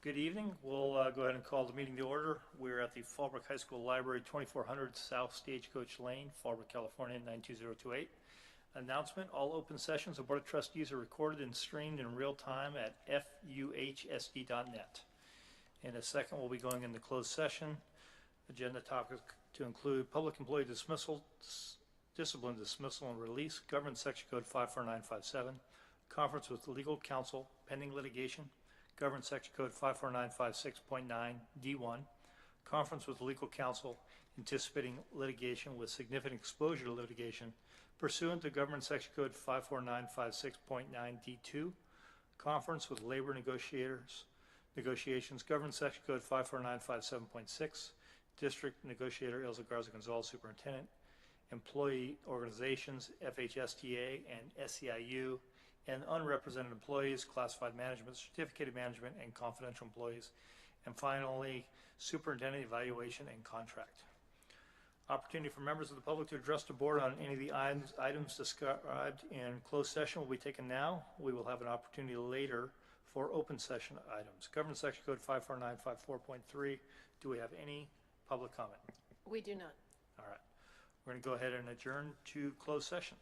Good evening. We'll go ahead and call the meeting to order. We're at the Fallbrook High School Library, 2400 South Stagecoach Lane, Fallbrook, California, 92028. Announcement, all open sessions of Board of Trustees are recorded and streamed in real time at fuhsd.net. In a second, we'll be going into closed session. Agenda topics to include public employee dismissal, discipline dismissal and release, Government Section Code 54957, conference with legal counsel pending litigation, Government Section Code 54956.9 D1, conference with legal counsel anticipating litigation with significant exposure to litigation pursuant to Government Section Code 54956.9 D2, conference with labor negotiations, Government Section Code 54957.6, District Negotiator Ilza Garza Gonzalez, Superintendent, employee organizations, FHSTA and SEIU, and unrepresented employees, classified management, certificated management, and confidential employees. And finally, superintendent evaluation and contract. Opportunity for members of the public to address the board on any of the items described in closed session will be taken now. We will have an opportunity later for open session items. Government Section Code 54954.3. Do we have any public comment? We do not. All right. We're going to go ahead and adjourn to closed session.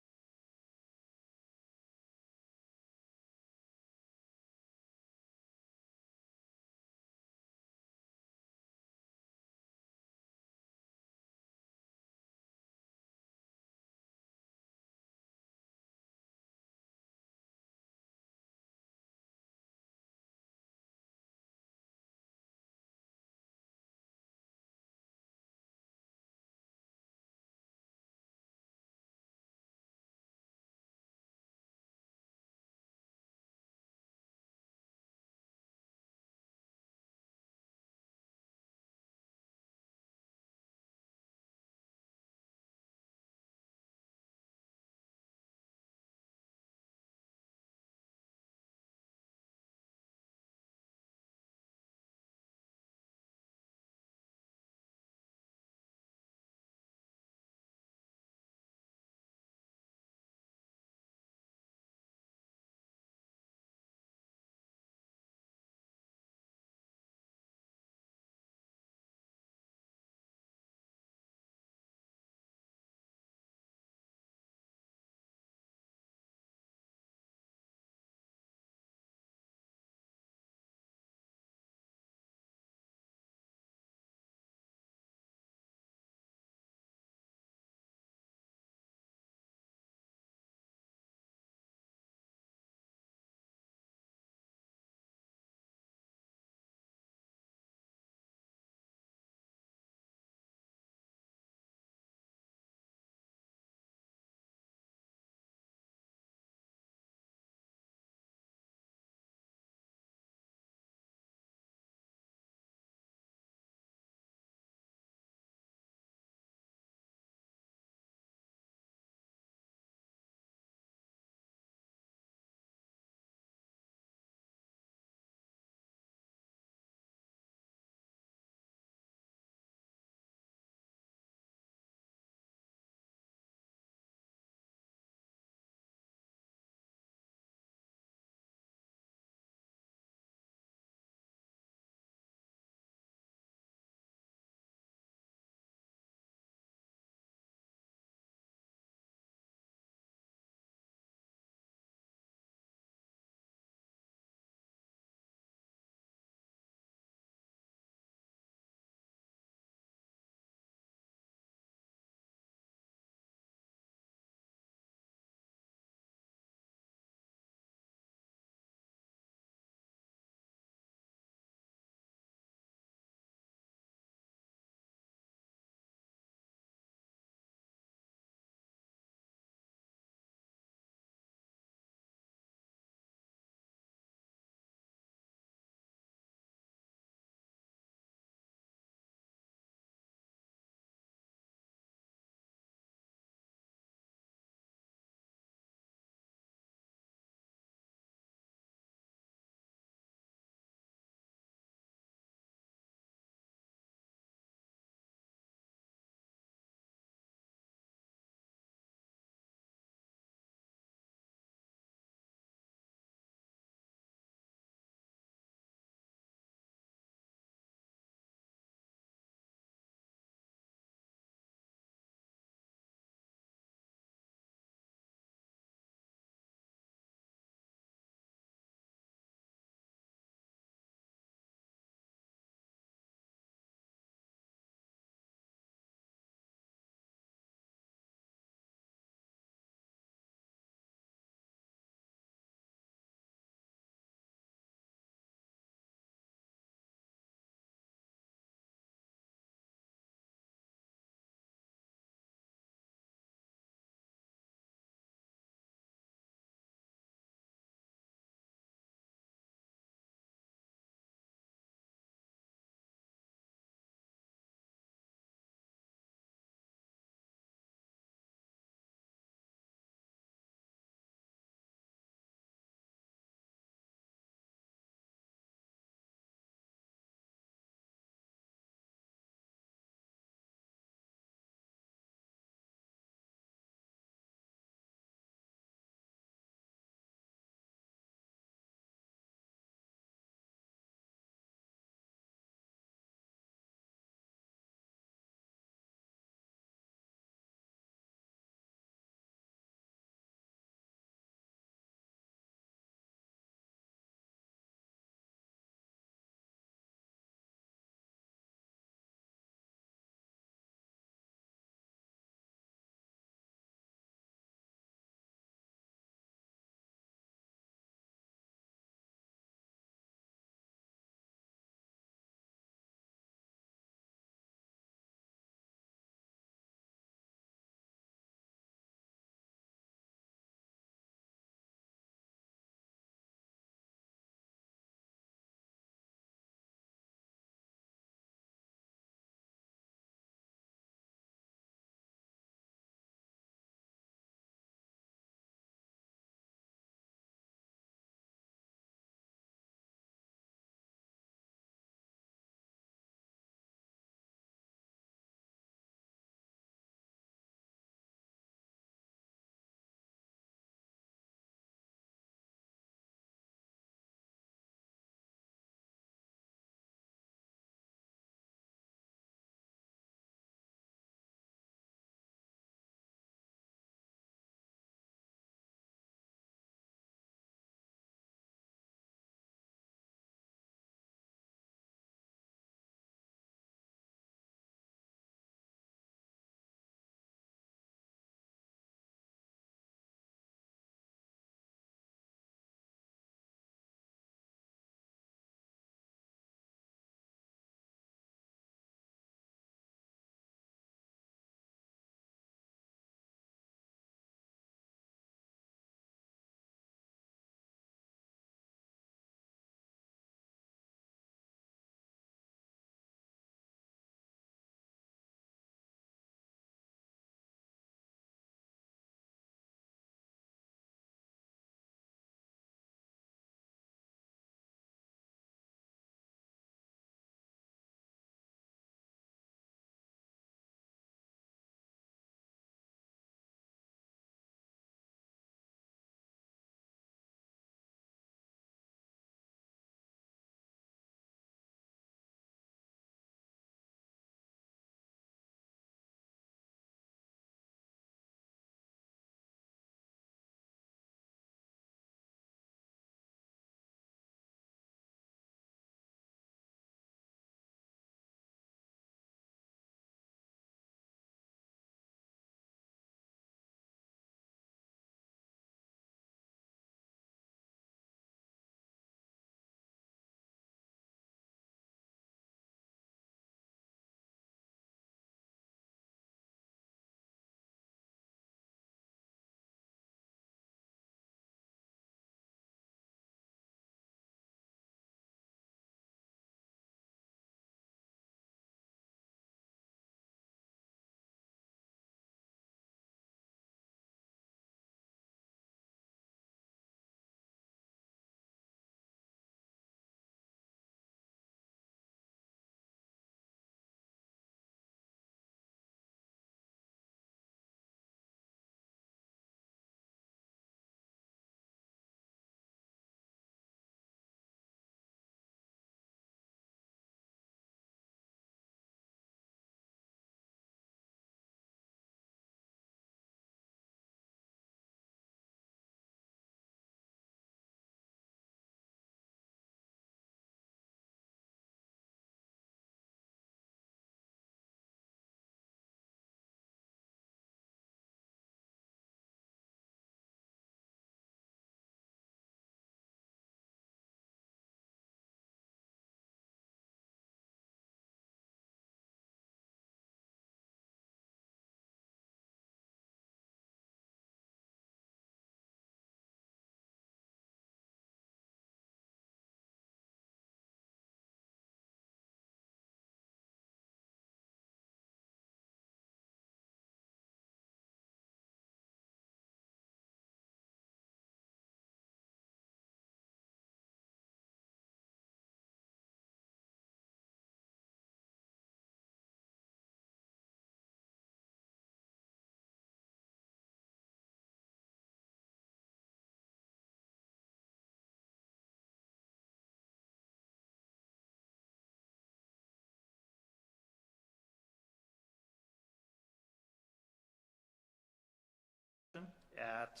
at,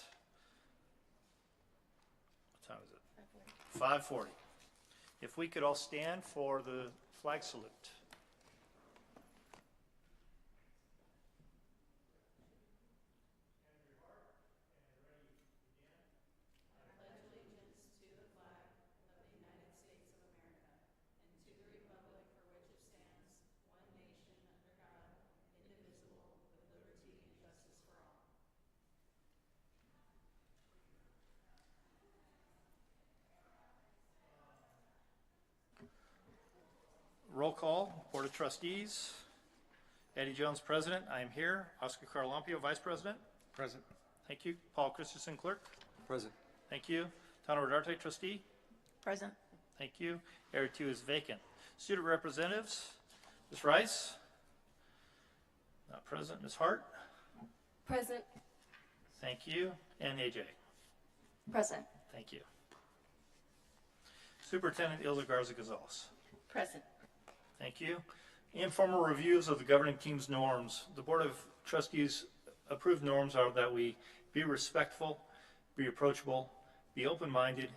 what time is it? 5:40. If we could all stand for the flag salute. Roll call, Board of Trustees. Eddie Jones, President. I am here. Oscar Carlampio, Vice President. Present. Thank you. Paul Christensen, Clerk. Present. Thank you. Tano Rodarte, Trustee. Present. Thank you. Area 2 is vacant. Student Representatives. Ms. Rice. Not present. Ms. Hart. Present. Thank you. And AJ. Present. Thank you. Superintendent Ilza Garza Gonzalez. Present. Thank you. Informal reviews of the governing team's norms. The Board of Trustees approved norms are that we be respectful, be approachable, be open-minded,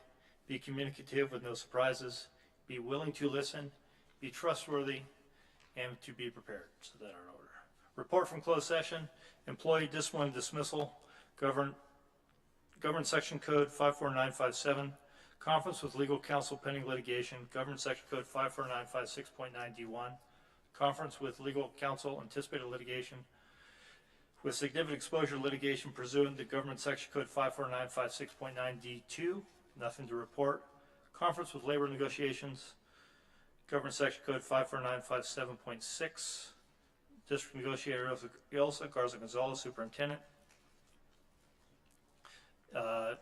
be communicative with no surprises, be willing to listen, be trustworthy, and to be prepared. So that are in order. Report from closed session, employee discipline dismissal, govern section code 54957, conference with legal counsel pending litigation, govern section code 54956.9D1, conference with legal counsel anticipated litigation with significant exposure to litigation pursuant to government section code 54956.9D2, nothing to report. Conference with labor negotiations, government section code 54957.6, district negotiator Ilza Garza Gonzalez, superintendent.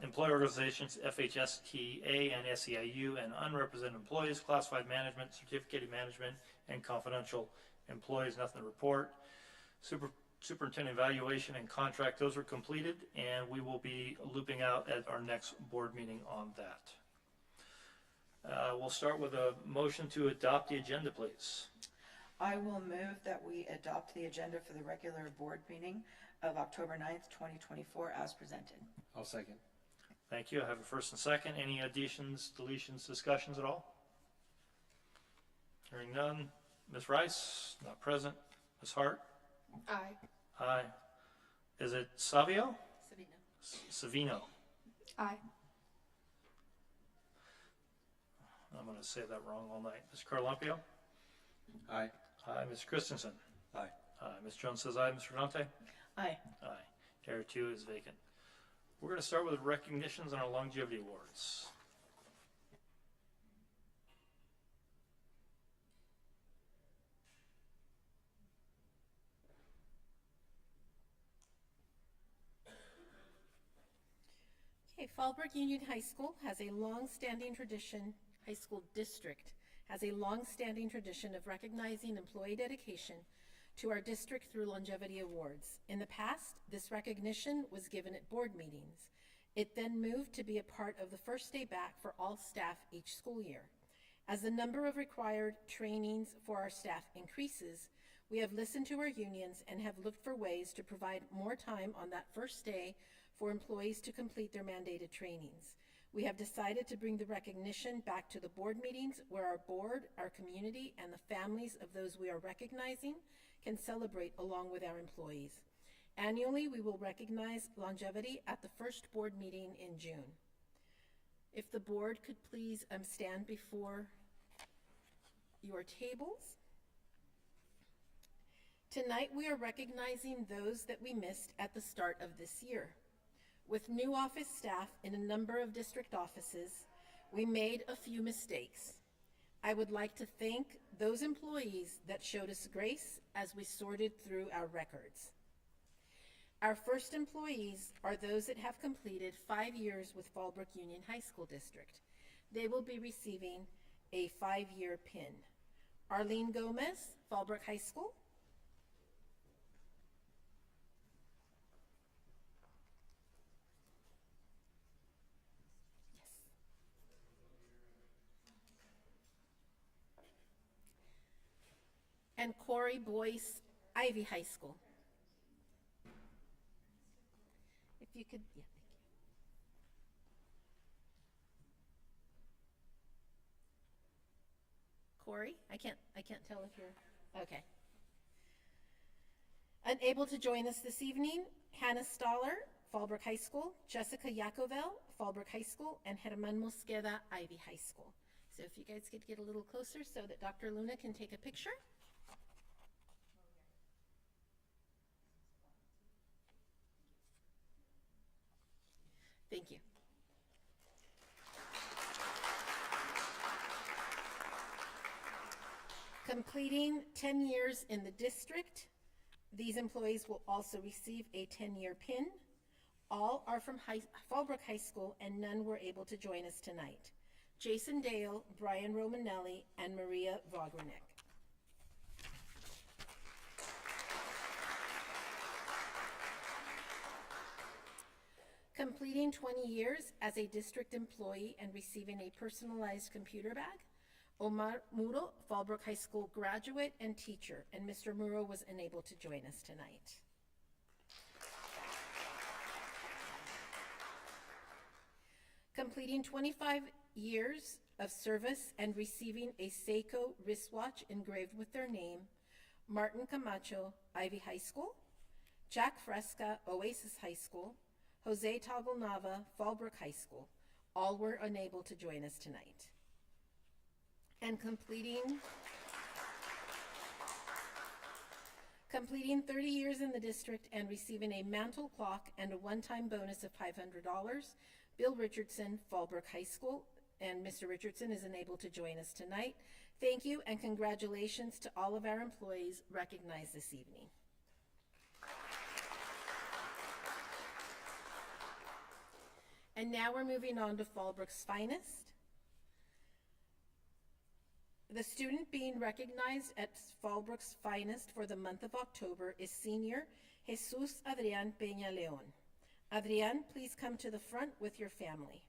Employee organizations, FHSTA and SEIU, and unrepresented employees, classified management, certificated management, and confidential employees, nothing to report. Superintendent evaluation and contract, those were completed, and we will be looping out at our next board meeting on that. We'll start with a motion to adopt the agenda, please. I will move that we adopt the agenda for the regular board meeting of October 9th, 2024 as presented. I'll second. Thank you. I have a first and second. Any additions, deletions, discussions at all? Hearing none. Ms. Rice, not present. Ms. Hart? Aye. Aye. Is it Savio? Savino. Savino. Aye. I'm going to say that wrong all night. Ms. Carlampio? Aye. Aye. Ms. Christensen? Aye. Aye. Ms. Jones says aye. Mr. Dante? Aye. Aye. Area 2 is vacant. We're going to start with recognitions on our longevity awards. Okay, Fallbrook Union High School has a long-standing tradition, high school district has a long-standing tradition of recognizing employee dedication to our district through longevity awards. In the past, this recognition was given at board meetings. It then moved to be a part of the first day back for all staff each school year. As the number of required trainings for our staff increases, we have listened to our unions and have looked for ways to provide more time on that first day for employees to complete their mandated trainings. We have decided to bring the recognition back to the board meetings where our board, our community, and the families of those we are recognizing can celebrate along with our employees. Annually, we will recognize longevity at the first board meeting in June. If the board could please stand before your tables. Tonight, we are recognizing those that we missed at the start of this year. With new office staff in a number of district offices, we made a few mistakes. I would like to thank those employees that showed us grace as we sorted through our records. Our first employees are those that have completed 5 years with Fallbrook Union High School District. They will be receiving a 5-year pin. Arlene Gomez, Fallbrook High School. And Corey Boyce, Ivy High School. If If you could, yeah, thank you. Corey, I can't tell if you're, okay. Unable to join us this evening, Hannah Stoller, Fallbrook High School, Jessica Yacovel, Fallbrook High School, and Germán Mosqueda, Ivy High School. So if you guys could get a little closer so that Dr. Luna can take a picture. Thank you. Completing 10 years in the district, these employees will also receive a 10-year pin. All are from Fallbrook High School, and none were able to join us tonight. Jason Dale, Brian Romanelli, and Maria Vogrenick. Completing 20 years as a district employee and receiving a personalized computer bag, Omar Muro, Fallbrook High School graduate and teacher, and Mr. Muro was unable to join us tonight. Completing 25 years of service and receiving a Seiko wristwatch engraved with their name, Martin Camacho, Ivy High School, Jack Fresca, Oasis High School, Jose Tagonava, Fallbrook High School. All were unable to join us tonight. And completing 30 years in the district and receiving a mantle clock and a one-time bonus of $500, Bill Richardson, Fallbrook High School, and Mr. Richardson is unable to join us tonight. Thank you and congratulations to all of our employees recognized this evening. And now we're moving on to Fallbrook's finest. The student being recognized at Fallbrook's finest for the month of October is senior Jesus Adrián Peña León. Adrián, please come to the front with your family.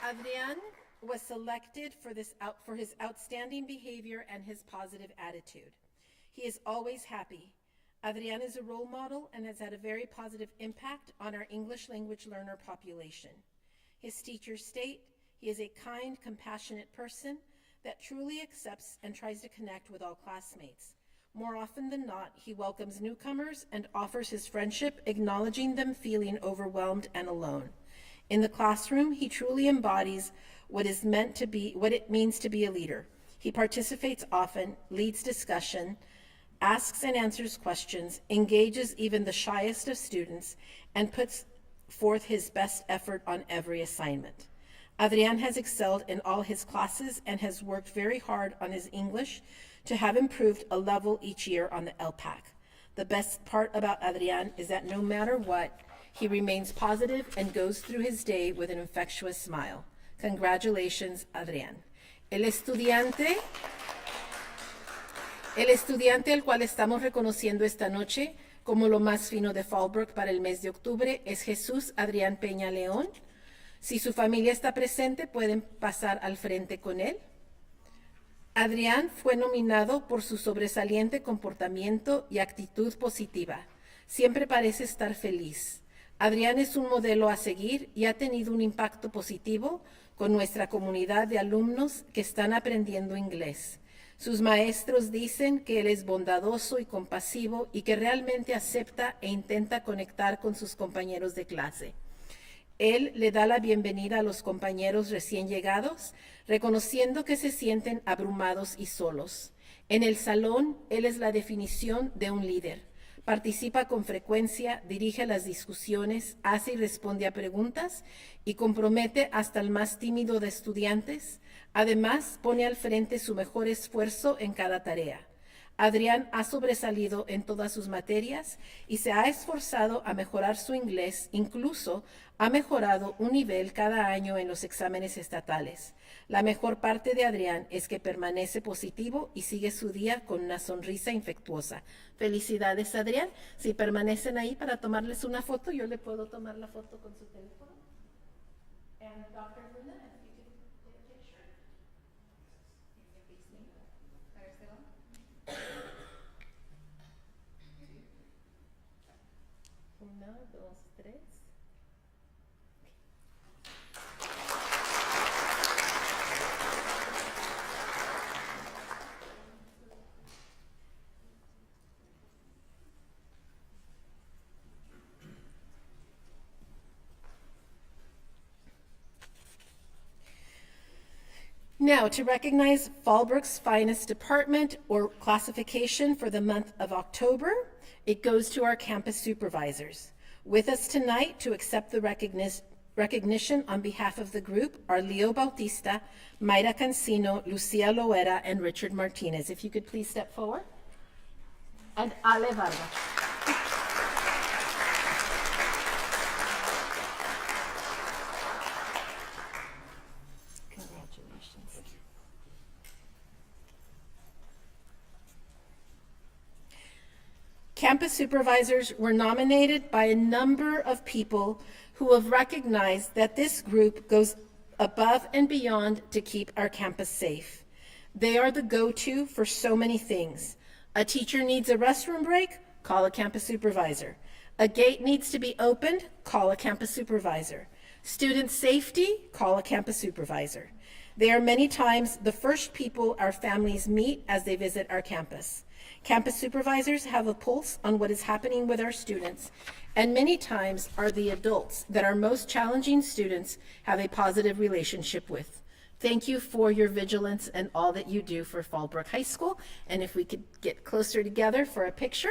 Adrián was selected for his outstanding behavior and his positive attitude. He is always happy. Adrián is a role model and has had a very positive impact on our English language learner population. His teachers state he is a kind, compassionate person that truly accepts and tries to connect with all classmates. More often than not, he welcomes newcomers and offers his friendship, acknowledging them feeling overwhelmed and alone. In the classroom, he truly embodies what it means to be a leader. He participates often, leads discussion, asks and answers questions, engages even the shyest of students, and puts forth his best effort on every assignment. Adrián has excelled in all his classes and has worked very hard on his English to have improved a level each year on the LPAC. The best part about Adrián is that no matter what, he remains positive and goes through his day with an infectious smile. Congratulations, Adrián. El estudiante al cual estamos reconociendo esta noche como lo más fino de Fallbrook para el mes de octubre es Jesús Adrián Peña León. Si su familia está presente, pueden pasar al frente con él. Adrián fue nominado por su sobresaliente comportamiento y actitud positiva. Siempre parece estar feliz. Adrián es un modelo a seguir y ha tenido un impacto positivo con nuestra comunidad de alumnos que están aprendiendo inglés. Sus maestros dicen que él es bondadoso y compasivo y que realmente acepta e intenta conectar con sus compañeros de clase. Él le da la bienvenida a los compañeros recién llegados, reconociendo que se sienten abrumados y solos. En el salón, él es la definición de un líder. Participa con frecuencia, dirige las discusiones, hace y responde a preguntas y compromete hasta el más tímido de estudiantes. Además, pone al frente su mejor esfuerzo en cada tarea. Adrián ha sobresalido en todas sus materias y se ha esforzado a mejorar su inglés, incluso ha mejorado un nivel cada año en los exámenes estatales. La mejor parte de Adrián es que permanece positivo y sigue su día con una sonrisa infectuosa. Felicidades, Adrián. Si permanecen ahí para tomarles una foto, yo le puedo tomar la foto con su teléfono. And Dr. Luna, if you could take a picture. dos, tres. Now, to recognize Fallbrook's finest department or classification for the month of October, it goes to our campus supervisors. With us tonight to accept the recognition on behalf of the group are Leo Bautista, Mayra Cancino, Lucia Loera, and Richard Martinez. If you could please step forward. And Ale Vargas. Congratulations. Campus supervisors were nominated by a number of people who have recognized that this group goes above and beyond to keep our campus safe. They are the go-to for so many things. A teacher needs a restroom break, call a campus supervisor. A gate needs to be opened, call a campus supervisor. Student safety, call a campus supervisor. They are many times the first people our families meet as they visit our campus. Campus supervisors have a pulse on what is happening with our students, and many times are the adults that our most challenging students have a positive relationship with. Thank you for your vigilance and all that you do for Fallbrook High School. And if we could get closer together for a picture,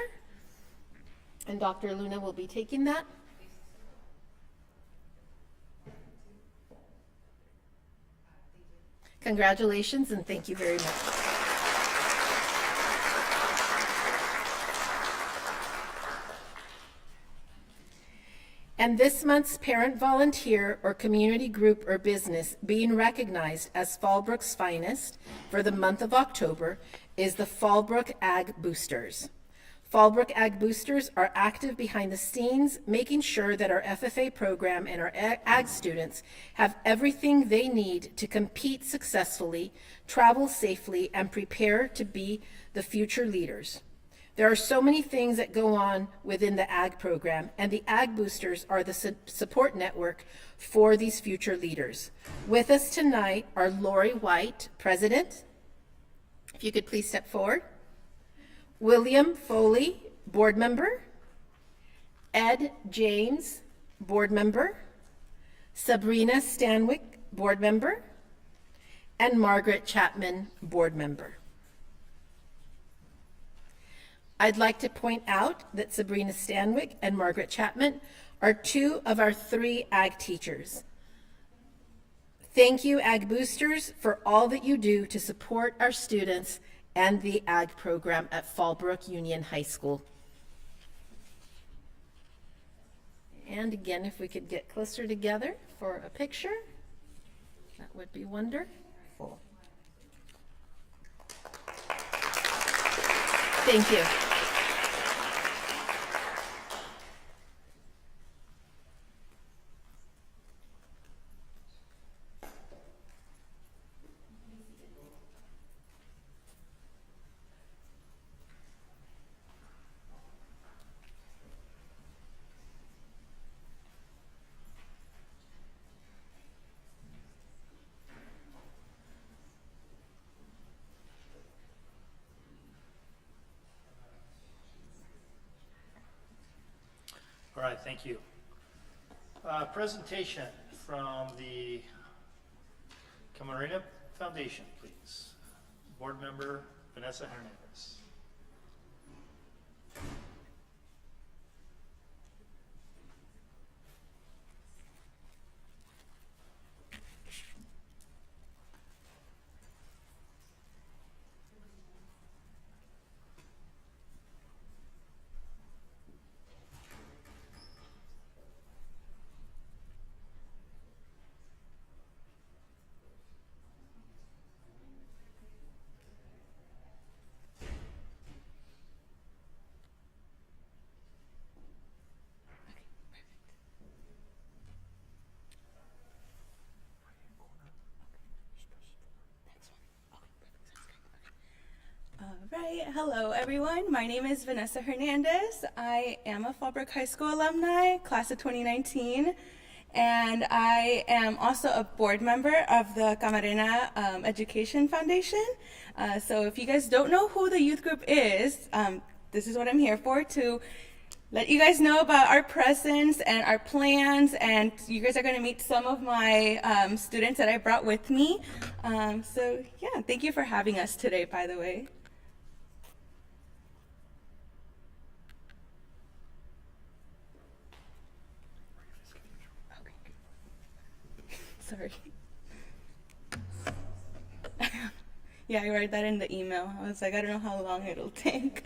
and Dr. Luna will be taking that. Congratulations and thank you very much. And this month's parent volunteer or community group or business being recognized as Fallbrook's finest for the month of October is the Fallbrook Ag Boosters. Fallbrook Ag Boosters are active behind the scenes, making sure that our FFA program and our ag students have everything they need to compete successfully, travel safely, and prepare to be the future leaders. There are so many things that go on within the ag program, and the ag boosters are the support network for these future leaders. With us tonight are Lori White, president. If you could please step forward. William Foley, board member. Ed James, board member. Sabrina Stanwyck, board member. And Margaret Chapman, board member. I'd like to point out that Sabrina Stanwyck and Margaret Chapman are two of our 3 ag teachers. Thank you, Ag Boosters, for all that you do to support our students and the ag program at Fallbrook Union High School. And again, if we could get closer together for a picture, that would be wonderful. Thank you. All right, thank you. Presentation from the Camarena Foundation, please. Board member Vanessa Hernandez. Hello, everyone. My name is Vanessa Hernandez. I am a Fallbrook High School alumni, class of 2019, and I am also a board member of the Camarena Education Foundation. So if you guys don't know who the youth group is, this is what I'm here for, to let you guys know about our presence and our plans, and you guys are going to meet some of my students that I brought with me. So yeah, thank you for having us today, by the way. Sorry. Yeah, I wrote that in the email. I was like, I don't know how long it'll take.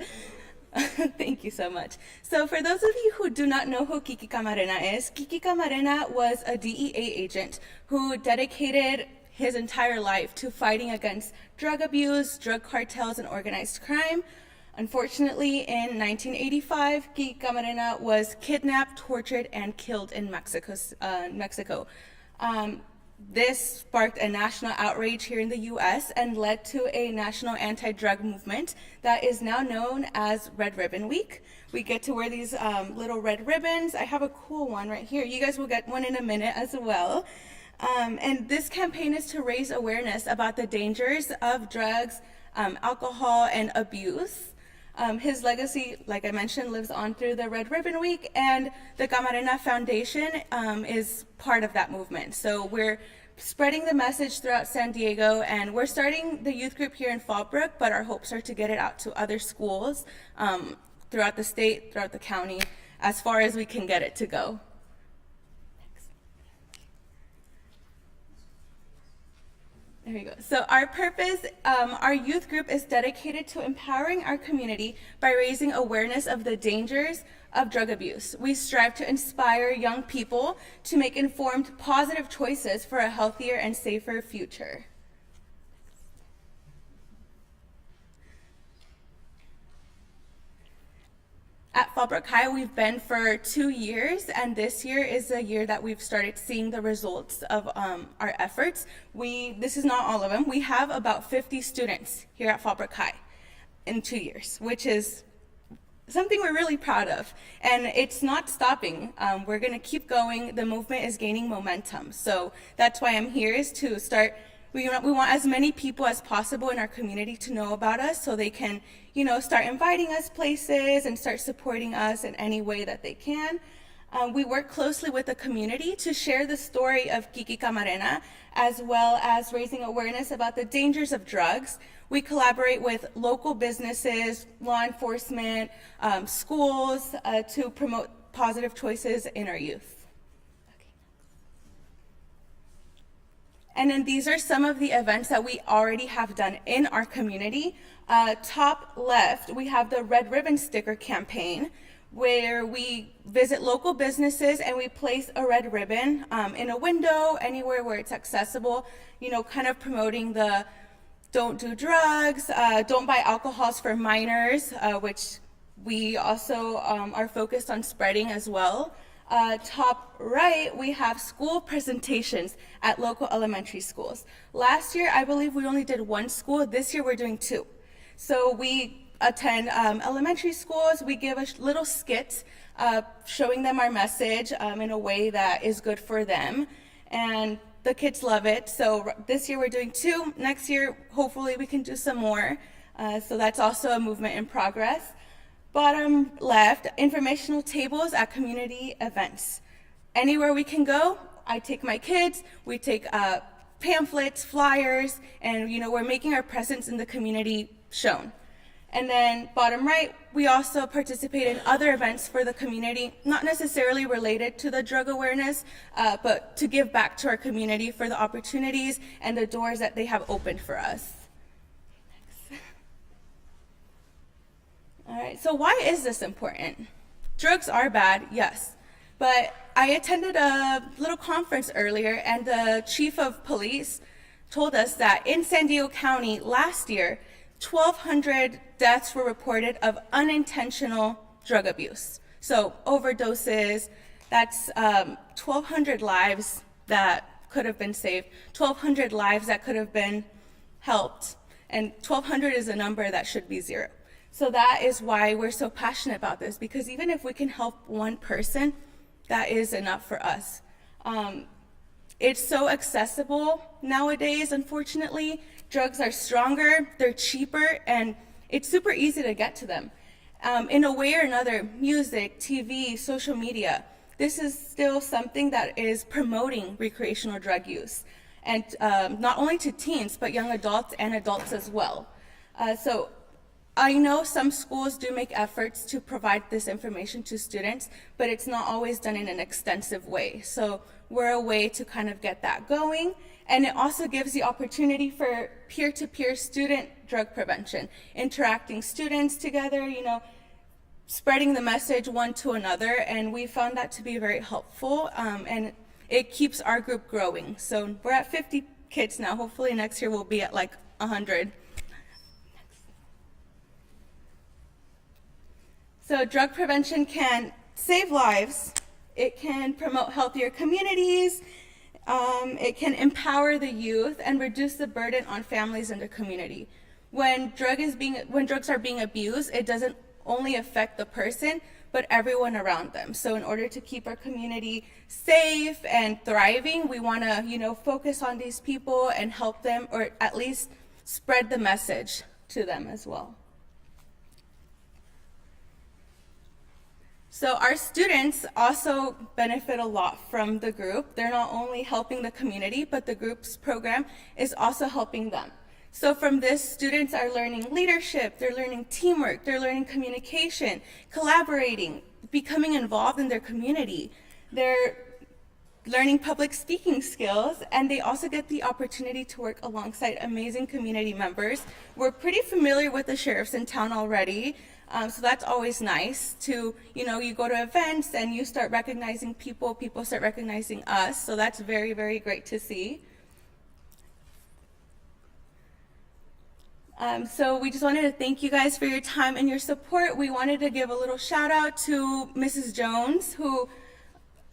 Thank you so much. So for those of you who do not know who Kiki Camarena is, Kiki Camarena was a DEA agent who dedicated his entire life to fighting against drug abuse, drug cartels, and organized crime. Unfortunately, in 1985, Kiki Camarena was kidnapped, tortured, and killed in Mexico. This sparked a national outrage here in the U.S. and led to a national anti-drug movement that is now known as Red Ribbon Week. We get to wear these little red ribbons. I have a cool one right here. You guys will get one in a minute as well. And this campaign is to raise awareness about the dangers of drugs, alcohol, and abuse. His legacy, like I mentioned, lives on through the Red Ribbon Week, and the Camarena Foundation is part of that movement. So we're spreading the message throughout San Diego, and we're starting the youth group here in Fallbrook, but our hopes are to get it out to other schools throughout the state, throughout the county, as far as we can get it to go. There you go. So our purpose, our youth group is dedicated to empowering our community by raising awareness of the dangers of drug abuse. We strive to inspire young people to make informed, positive choices for a healthier and safer future. At Fallbrook High, we've been for 2 years, and this year is the year that we've started seeing the results of our efforts. This is not all of them. We have about 50 students here at Fallbrook High in 2 years, which is something we're really proud of. And it's not stopping. We're going to keep going. The movement is gaining momentum. So that's why I'm here, is to start. We want as many people as possible in our community to know about us, so they can, start inviting us places and start supporting us in any way that they can. We work closely with the community to share the story of Kiki Camarena, as well as raising awareness about the dangers of drugs. We collaborate with local businesses, law enforcement, schools to promote positive choices in our youth. And then these are some of the events that we already have done in our community. Top left, we have the Red Ribbon Sticker campaign, where we visit local businesses and we place a red ribbon in a window, anywhere where it's accessible, kind of promoting the don't do drugs, don't buy alcohols for minors, which we also are focused on spreading as well. Top right, we have school presentations at local elementary schools. Last year, I believe we only did 1 school. This year, we're doing 2. So we attend elementary schools. We give a little skit showing them our message in a way that is good for them. And the kids love it. So this year, we're doing 2. Next year, hopefully, we can do some more. So that's also a movement in progress. Bottom left, informational tables at community events. Anywhere we can go, I take my kids, we take pamphlets, flyers, and we're making our presence in the community shown. And then bottom right, we also participate in other events for the community, not necessarily related to the drug awareness, but to give back to our community for the opportunities and the doors that they have opened for us. All right, so why is this important? Drugs are bad, yes, but I attended a little conference earlier, and the chief of police told us that in San Diego County last year, 1,200 deaths were reported of unintentional drug abuse. So overdoses, that's 1,200 lives that could have been saved, 1,200 lives that could have been helped, and 1,200 is a number that should be 0. So that is why we're so passionate about this, because even if we can help one person, that is enough for us. It's so accessible nowadays, unfortunately. Drugs are stronger, they're cheaper, and it's super easy to get to them. In a way or another, music, TV, social media, this is still something that is promoting recreational drug use. And not only to teens, but young adults and adults as well. So I know some schools do make efforts to provide this information to students, but it's not always done in an extensive way. So we're a way to kind of get that going. And it also gives the opportunity for peer-to-peer student drug prevention, interacting students together, spreading the message one to another. And we found that to be very helpful, and it keeps our group growing. So we're at 50 kids now. Hopefully next year we'll be at like 100. So drug prevention can save lives, it can promote healthier communities, it can empower the youth and reduce the burden on families and the community. When drugs are being abused, it doesn't only affect the person, but everyone around them. So in order to keep our community safe and thriving, we want to, focus on these people and help them, or at least spread the message to them as well. So our students also benefit a lot from the group. They're not only helping the community, but the group's program is also helping them. So from this, students are learning leadership, they're learning teamwork, they're learning communication, collaborating, becoming involved in their community. They're learning public speaking skills, and they also get the opportunity to work alongside amazing community members. We're pretty familiar with the sheriffs in town already. So that's always nice to, you go to events and you start recognizing people start recognizing us. So that's very, very great to see. So we just wanted to thank you guys for your time and your support. We wanted to give a little shout out to Mrs. Jones, who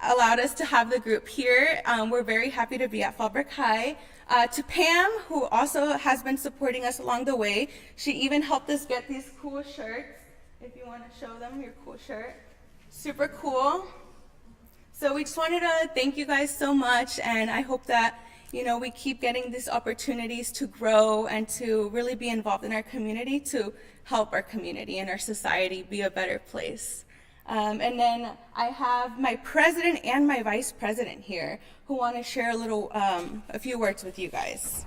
allowed us to have the group here. We're very happy to be at Fallbrook High. To Pam, who also has been supporting us along the way. She even helped us get these cool shirts. If you want to show them your cool shirt. Super cool. So we just wanted to thank you guys so much, and I hope that, we keep getting these opportunities to grow and to really be involved in our community to help our community and our society be a better place. And then I have my president and my vice president here who want to share a few words with you guys.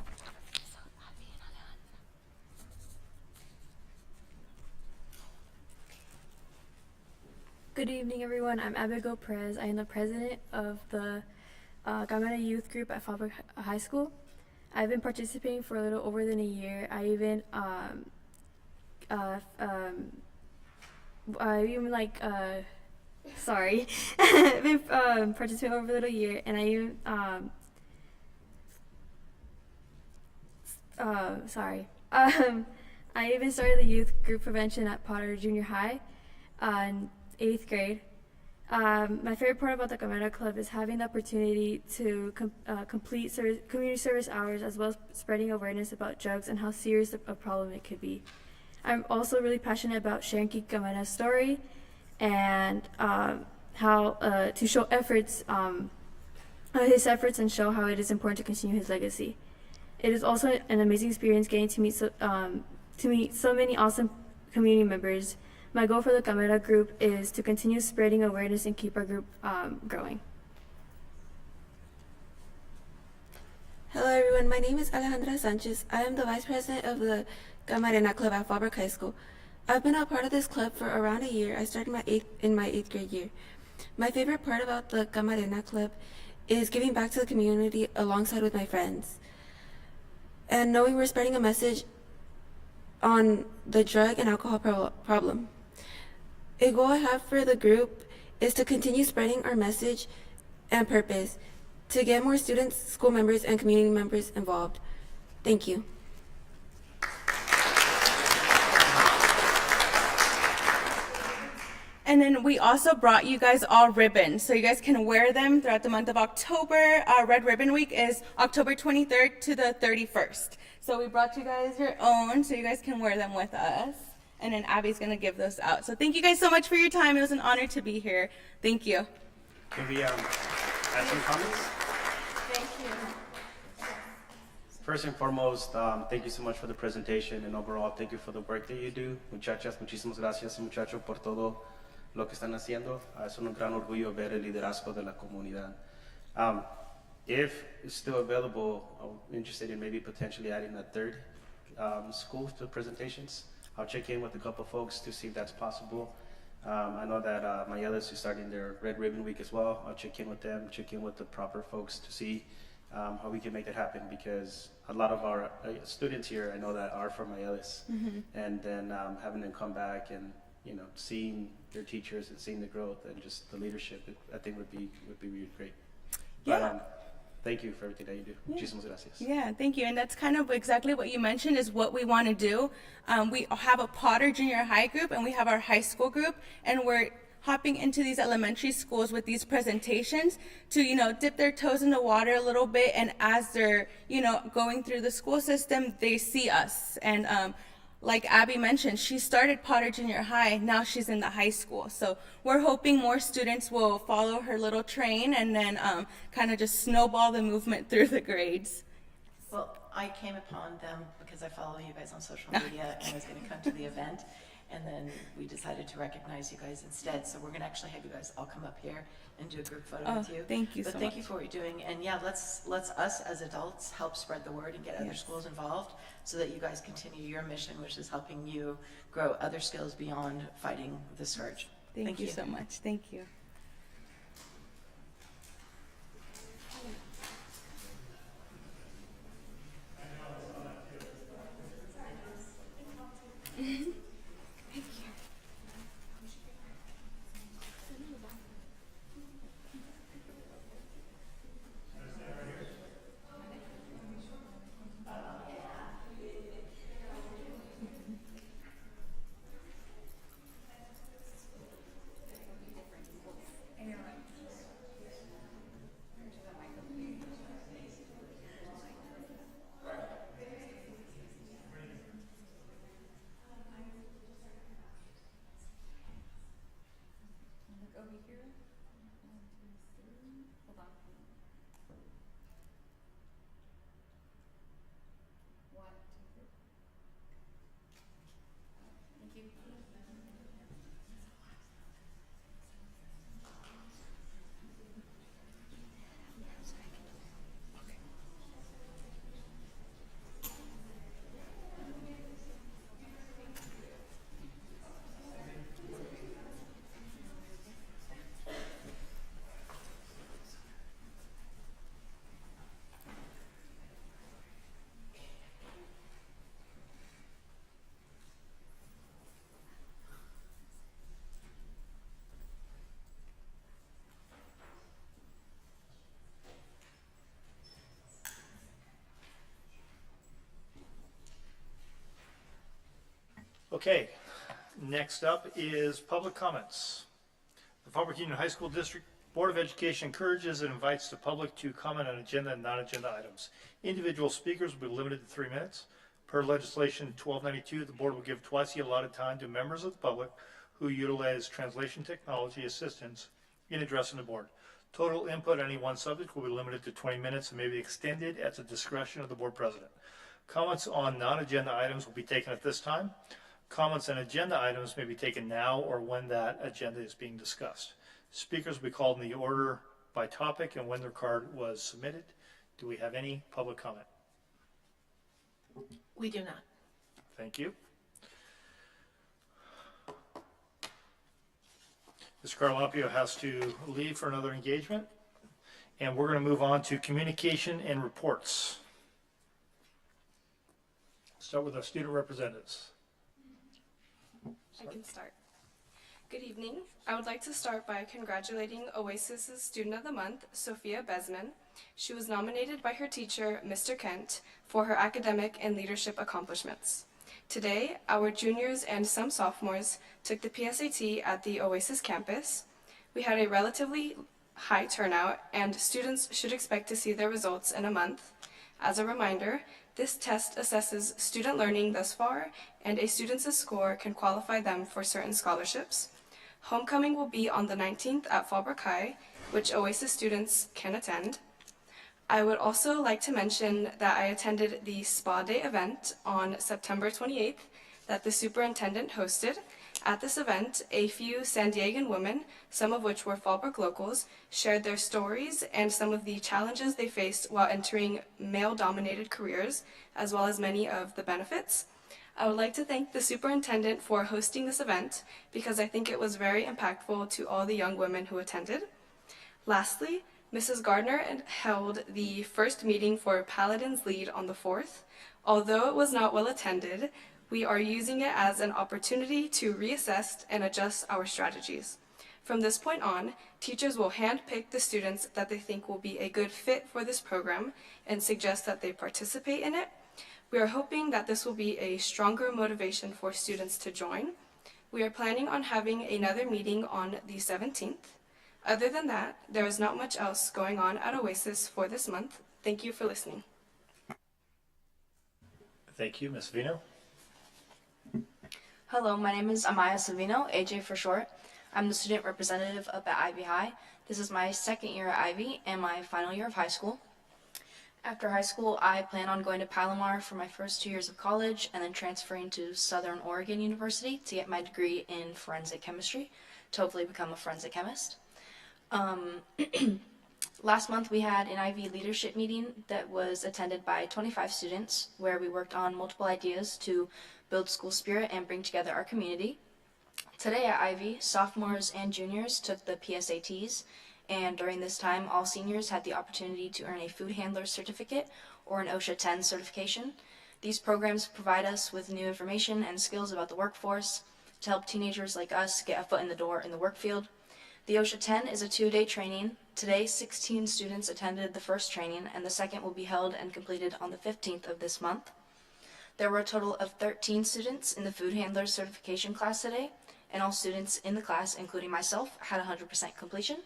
Good evening, everyone. I'm Abigail Perez. I am the president of the Gamma Youth Group at Fallbrook High School. I've been participating for a little over than a year. I've been participating over a little year, and I even started the youth group prevention at Potter Junior High in 8th grade. My favorite part about the Gamma Club is having the opportunity to complete community service hours, as well as spreading awareness about drugs and how serious a problem it could be. I'm also really passionate about sharing Gamma's story and how to show his efforts and show how it is important to continue his legacy. It is also an amazing experience getting to meet so many awesome community members. My goal for the Gamma group is to continue spreading awareness and keep our group growing. Hello everyone, my name is Alejandra Sanchez. I am the vice president of the Gamma Club at Fallbrook High School. I've been a part of this club for around a year. I started in my 8th grade year. My favorite part about the Gamma Club is giving back to the community alongside with my friends. And knowing we're spreading a message on the drug and alcohol problem. A goal I have for the group is to continue spreading our message and purpose to get more students, school members, and community members involved. Thank you. And then we also brought you guys all ribbons, so you guys can wear them throughout the month of October. Red Ribbon Week is October 23rd to the 31st. So we brought you guys your own, so you guys can wear them with us. and then Abby's going to give those out. So thank you guys so much for your time. It was an honor to be here. Thank you. Can we add some comments? Thank you. First and foremost, thank you so much for the presentation, and overall, thank you for the work that you do. Muchachas, muchísimas gracias, muchachos, por todo lo que están haciendo. Es un gran orgullo ver el liderazgo de la comunidad. If it's still available, I'm interested in maybe potentially adding a third school to the presentations. I'll check in with a couple folks to see if that's possible. I know that Mayelas is starting their Red Ribbon Week as well. I'll check in with them, check in with the proper folks to see how we can make that happen, because a lot of our students here, I know that are from Mayelas, and then having them come back and seeing their teachers and seeing the growth and just the leadership, I think would be really great. Yeah. But, thank you for everything that you do. Muchísimas gracias. Yeah, thank you. And that's kind of exactly what you mentioned is what we want to do. We have a Potter Junior High group and we have our high school group, and we're hopping into these elementary schools with these presentations to, dip their toes in the water a little bit. And as they're, going through the school system, they see us. And like Abby mentioned, she started Potter Junior High. Now she's in the high school. So we're hoping more students will follow her little train and then kind of just snowball the movement through the grades. Well, I came upon them because I follow you guys on social media and I was going to come to the event, and then we decided to recognize you guys instead. So we're going to actually have you guys all come up here and do a group photo with you. Thank you But so thank much. you for what you're doing. And yeah, let's us as adults help spread the word and get other Yes. schools involved so that you guys continue your mission, which is helping you grow other skills beyond fighting the scourge. Thank you so much. Thank you. Okay, next up is public comments. The Fallbrook Union High School District Board of Education encourages and invites the public to comment on agenda and non-agenda items. Individual speakers will be limited to 3 minutes. Per legislation 1292, the board will give twice the allotted time to members of the public who utilize translation technology assistance in addressing the board. Total input on any one subject will be limited to 20 minutes and may be extended at the discretion of the board president. Comments on non-agenda items will be taken at this time. Comments on agenda items may be taken now or when that agenda is being discussed. Speakers will be called in the order by topic and when their card was submitted. Do we have any public comment? We do not. Thank you. Ms. Carlampio has to leave for another engagement, and we're going to move on to communication and reports. Start with our student representatives. I can start. Good evening. I would like to start by congratulating Oasis's Student of the Month, Sophia Besman. She was nominated by her teacher, Mr. Kent, for her academic and leadership accomplishments. Today, our juniors and some sophomores took the PSAT at the Oasis campus. We had a relatively high turnout, and students should expect to see their results in a month. As a reminder, This test assesses student learning thus far, and a student's score can qualify them for certain scholarships. Homecoming will be on the 19th at Fallbrook High, which OASIS students can attend. I would also like to mention that I attended the Spa Day event on September 28th that the superintendent hosted. At this event, a few San Diegan women, some of which were Fallbrook locals, shared their stories and some of the challenges they faced while entering male-dominated careers, as well as many of the benefits. I would like to thank the superintendent for hosting this event because I think it was very impactful to all the young women who attended. Lastly, Mrs. Gardner held the first meeting for Paladin's Lead on the 4th. Although it was not well attended, we are using it as an opportunity to reassess and adjust our strategies. From this point on, teachers will handpick the students that they think will be a good fit for this program and suggest that they participate in it. We are hoping that this will be a stronger motivation for students to join. We are planning on having another meeting on the 17th. Other than that, there is not much else going on at OASIS for this month. Thank you for listening. Thank you, Ms. Vino. Hello, my name is Amaya Savino, AJ for short. I'm the student representative up at Ivy High. This is my second year at Ivy and my final year of high school. After high school, I plan on going to Palomar for my first 2 years of college and then transferring to Southern Oregon University to get my degree in forensic chemistry to hopefully become a forensic chemist. Last month we had an Ivy leadership meeting that was attended by 25 students where we worked on multiple ideas to build school spirit and bring together our community. Today at Ivy, sophomores and juniors took the PSATs, and during this time all seniors had the opportunity to earn a food handler certificate or an OSHA 10 certification. These programs provide us with new information and skills about the workforce to help teenagers like us get a foot in the door in the work field. The OSHA 10 is a 2-day training. Today, 16 students attended the first training, and the second will be held and completed on the 15th of this month. There were a total of 13 students in the food handler certification class today, and all students in the class, including myself, had 100% completion.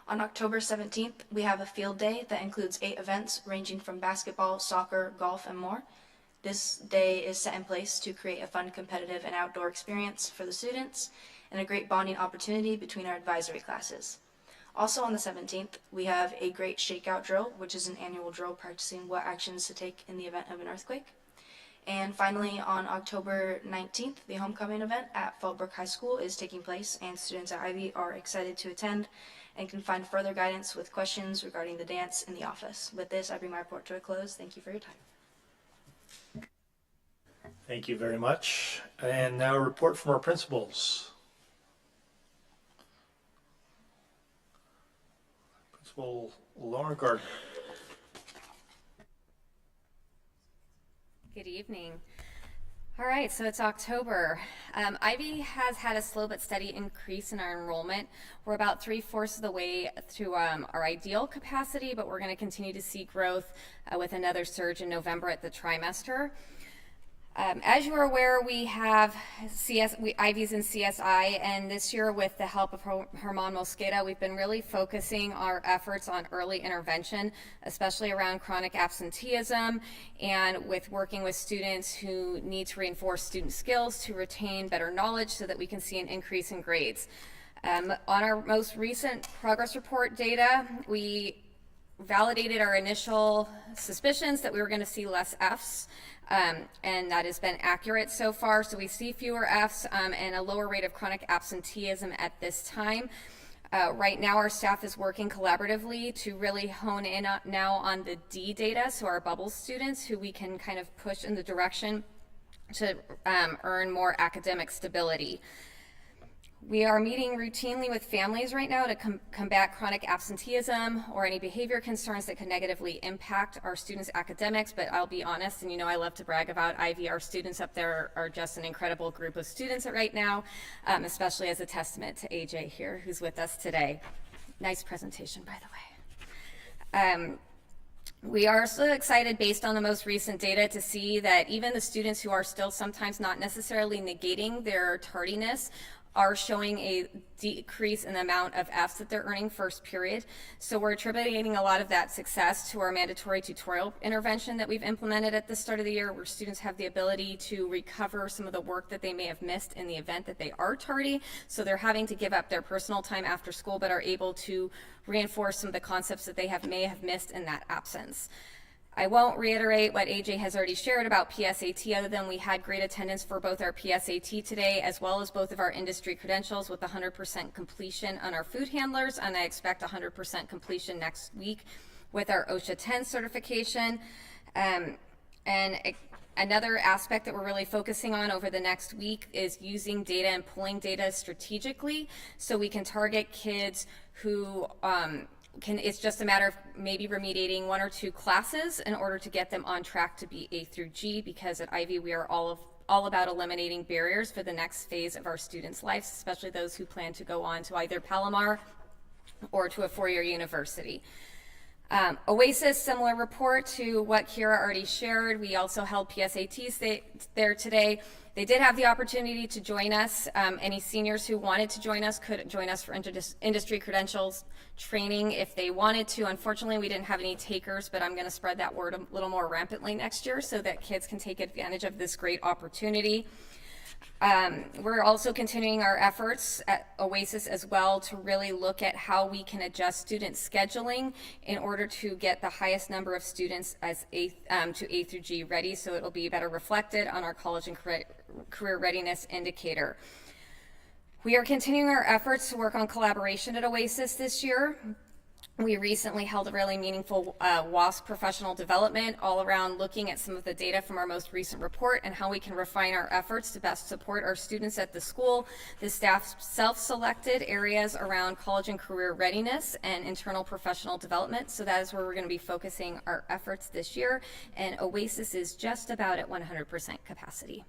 On October 17th, we have a field day that includes 8 events ranging from basketball, soccer, golf, and more. This day is set in place to create a fun, competitive, and outdoor experience for the students and a great bonding opportunity between our advisory classes. Also on the 17th, we have a great shakeout drill, which is an annual drill practicing what actions to take in the event of an earthquake. And finally, on October 19th, the homecoming event at Fallbrook High School is taking place, and students at Ivy are excited to attend and can find further guidance with questions regarding the dance in the office. With this, I bring my report to a close. Thank you for your time. Thank you very much. And now a report from our principals. Principal Lauren Gardner. Good evening. All right, so it's October. Ivy has had a slow but steady increase in our enrollment. We're about 3/4 of the way to our ideal capacity, but we're going to continue to see growth with another surge in November at the trimester. As you are aware, we have Ivy's in CSI, and this year with the help of Herman Mosqueda, we've been really focusing our efforts on early intervention, especially around chronic absenteeism and with working with students who need to reinforce student skills to retain better knowledge so that we can see an increase in grades. On our most recent progress report data, we validated our initial suspicions that we were going to see less Fs. And that has been accurate so far. So we see fewer Fs and a lower rate of chronic absenteeism at this time. Right now our staff is working collaboratively to really hone in now on the D data, so our bubble students who we can kind of push in the direction to earn more academic stability. We are meeting routinely with families right now to combat chronic absenteeism or any behavior concerns that could negatively impact our students' academics, but I'll be honest, and you know I love to brag about Ivy, our students up there are just an incredible group of students right now, especially as a testament to AJ here, who's with us today. Nice presentation, by the way. We are so excited based on the most recent data to see that even the students who are still sometimes not necessarily negating their tardiness are showing a decrease in the amount of Fs that they're earning first period. So we're attributing a lot of that success to our mandatory tutorial intervention that we've implemented at the start of the year, where students have the ability to recover some of the work that they may have missed in the event that they are tardy. So they're having to give up their personal time after school, but are able to reinforce some of the concepts that they may have missed in that absence. I won't reiterate what AJ has already shared about PSAT, other than we had great attendance for both our PSAT today, as well as both of our industry credentials, with 100% completion on our food handlers, and I expect 100% completion next week with our OSHA 10 certification. Another aspect that we're really focusing on over the next week is using data and pulling data strategically, so we can target kids who it's just a matter of maybe remediating 1 or 2 classes in order to get them on track to be A through G, because at Ivy we are all about eliminating barriers for the next phase of our students' lives, especially those who plan to go on to either Palomar or to a 4-year university. OASIS, similar report to what Kira already shared. We also held PSATs there today. They did have the opportunity to join us. Any seniors who wanted to join us could join us for industry credentials training if they wanted to. Unfortunately, we didn't have any takers, but I'm going to spread that word a little more rampantly next year so that kids can take advantage of this great opportunity. We're also continuing our efforts at OASIS as well to really look at how we can adjust student scheduling in order to get the highest number of students as to A through G ready, so it'll be better reflected on our college and career readiness indicator. We are continuing our efforts to work on collaboration at OASIS this year. We recently held a really meaningful WASP professional development all around looking at some of the data from our most recent report and how we can refine our efforts to best support our students at the school. The staff self-selected areas around college and career readiness and internal professional development. So that is where we're going to be focusing our efforts this year. And OASIS is just about at 100% capacity.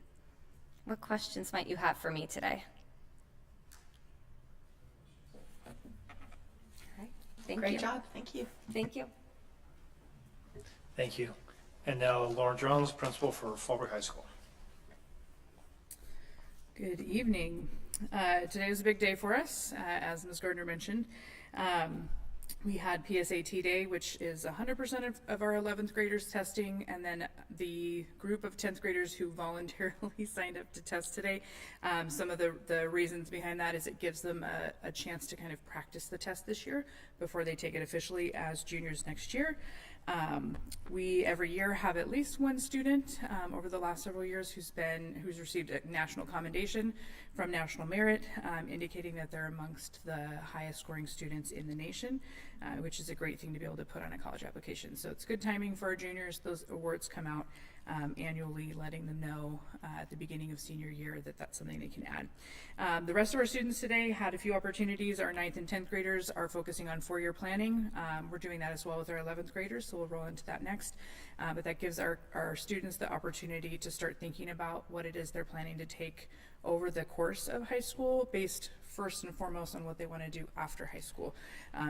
What questions might you have for me today? Thank you. Great job. Thank you. Thank you. Thank you. And now Lauren Jones, principal for Fallbrook High School. Good evening. Today was a big day for us, as Ms. Gardner mentioned. We had PSAT day, which is 100% of our 11th graders testing, and then the group of 10th graders who voluntarily signed up to test today. Some of the reasons behind that is it gives them a chance to kind of practice the test this year before they take it officially as juniors next year. We every year have at least one student over the last several years who's received a national commendation from National Merit, indicating that they're amongst the highest scoring students in the nation, which is a great thing to be able to put on a college application. So it's good timing for our juniors. Those awards come out annually, letting them know at the beginning of senior year that that's something they can add. The rest of our students today had a few opportunities. Our 9th and 10th graders are focusing on 4-year planning. We're doing that as well with our 11th graders, so we'll roll into that next. But that gives our students the opportunity to start thinking about what it is they're planning to take over the course of high school, based first and foremost on what they want to do after high school.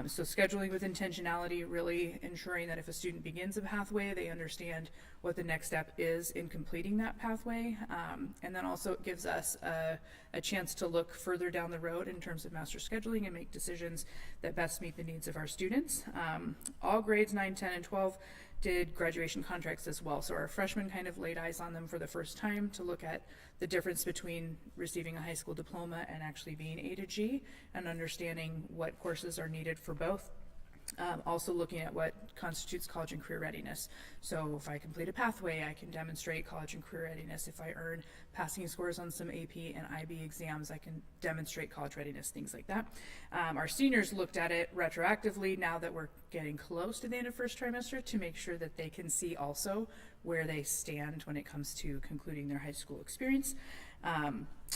So scheduling with intentionality, really ensuring that if a student begins a pathway, they understand what the next step is in completing that pathway. And then also it gives us a chance to look further down the road in terms of master scheduling and make decisions that best meet the needs of our students. All grades 9, 10, and 12 did graduation contracts as well. So our freshmen kind of laid eyes on them for the first time to look at the difference between receiving a high school diploma and actually being A to G, and understanding what courses are needed for both. Also looking at what constitutes college and career readiness. So if I complete a pathway, I can demonstrate college and career readiness. If I earn passing scores on some AP and IB exams, I can demonstrate college readiness, things like that. Our seniors looked at it retroactively now that we're getting close to the end of first trimester, to make sure that they can see also where they stand when it comes to concluding their high school experience.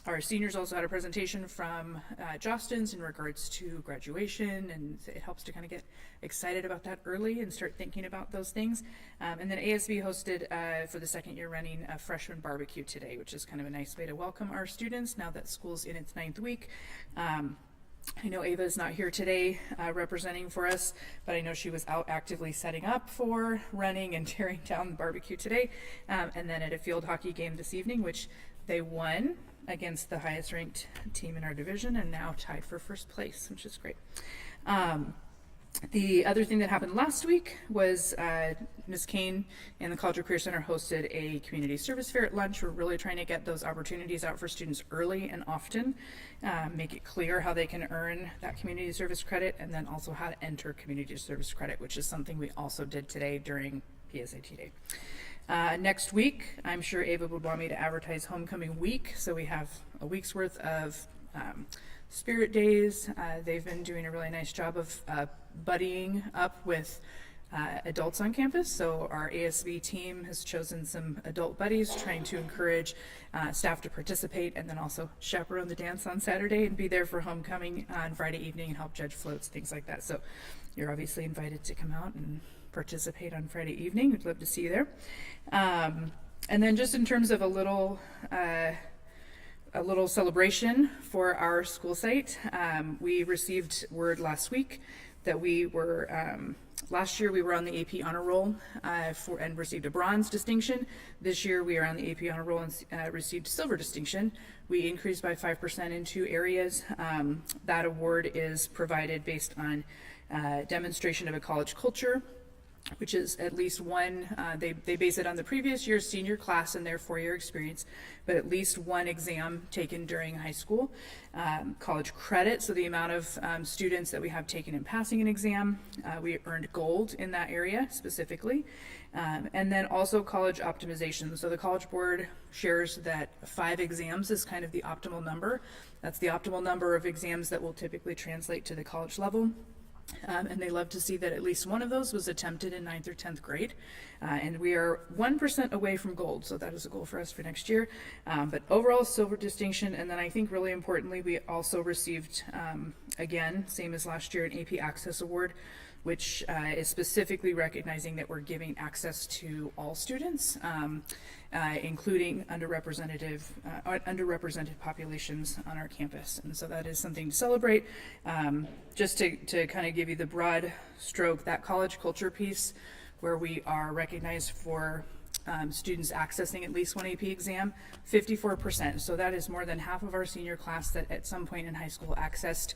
Our seniors also had a presentation from Jostens in regards to graduation, and it helps to kind of get excited about that early and start thinking about those things. And then ASB hosted for the second year running a freshman barbecue today, which is kind of a nice way to welcome our students now that school's in its 9th week. I know Ava is not here today representing for us, but I know she was out actively setting up for running and tearing down the barbecue today, and then at a field hockey game this evening, which they won. against the highest ranked team in our division and now tied for first place, which is great. The other thing that happened last week was Ms. Kane and the College of Career Center hosted a community service fair at lunch. We're really trying to get those opportunities out for students early and often, make it clear how they can earn that community service credit, and then also how to enter community service credit, which is something we also did today during PSAT Day. Next week, I'm sure Ava would want me to advertise Homecoming Week, so we have a week's worth of Spirit Days. They've been doing a really nice job of buddying up with adults on campus. So our ASB team has chosen some adult buddies, trying to encourage staff to participate and then also chaperone the dance on Saturday and be there for homecoming on Friday evening and help judge floats, things like that. So you're obviously invited to come out and participate on Friday evening. We'd love to see you there. And then just in terms of a little celebration for our school site, we received word last week that we were, last year we were on the AP honor roll and received a bronze distinction. This year we are on the AP honor roll and received silver distinction. We increased by 5% in 2 areas. That award is provided based on demonstration of a college culture, which is at least one, they base it on the previous year's senior class and their 4-year experience, but at least one exam taken during high school. College credit, so the amount of students that we have taken in passing an exam, we earned gold in that area specifically. And then also college optimization. So the College Board shares that 5 exams is kind of the optimal number. That's the optimal number of exams that will typically translate to the college level. And they love to see that at least one of those was attempted in 9th or 10th grade. And we are 1% away from gold, so that is a goal for us for next year. But overall, silver distinction. And then I think really importantly, we also received, again, same as last year, an AP Access Award, which is specifically recognizing that we're giving access to all students, including underrepresented populations on our campus. And so that is something to celebrate. Just to kind of give you the broad stroke, that college culture piece where we are recognized for students accessing at least one AP exam, 54%. So that is more than half of our senior class that at some point in high school accessed,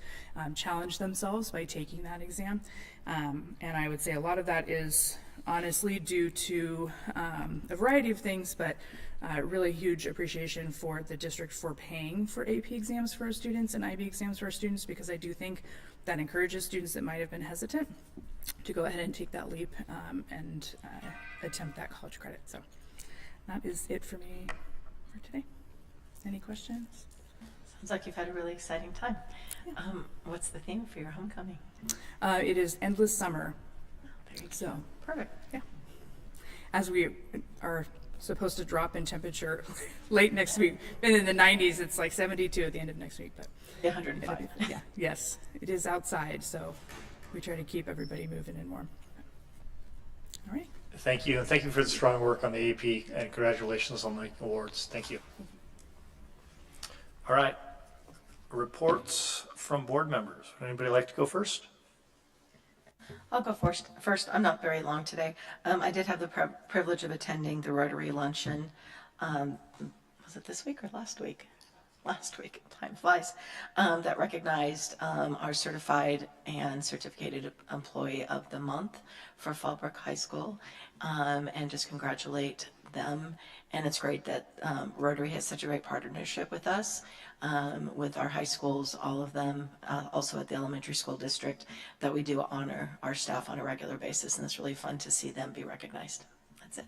challenged themselves by taking that exam. And I would say a lot of that is honestly due to a variety of things, but really huge appreciation for the district for paying for AP exams for our students and IB exams for our students, because I do think that encourages students that might have been hesitant to go ahead and take that leap and attempt that college credit. So that is it for me for today. Any questions? Sounds like you've had a really exciting time. Yeah. What's the theme for your homecoming? It is Endless Summer. Oh, there you go. So perfect. Yeah. As we are supposed to drop in temperature late next week, and in the 90s, it's like 72 at the end of next week. But 105. Yeah. Yes, it is outside, so we try to keep everybody moving and warm. All right. Thank you, and thank you for the strong work on the AP, and congratulations on the awards. Thank you. All right, reports from board members. Would anybody like to go first? I'll go first. I'm not very long today. I did have the privilege of attending the Rotary Luncheon. Was it this week or last week? Last week, time flies, that recognized our certified and certificated employee of the month for Fallbrook High School, and just congratulate them. And it's great that Rotary has such a great partnership with us, with our high schools, all of them, also at the elementary school district, that we do honor our staff on a regular basis, and it's really fun to see them be recognized. That's it.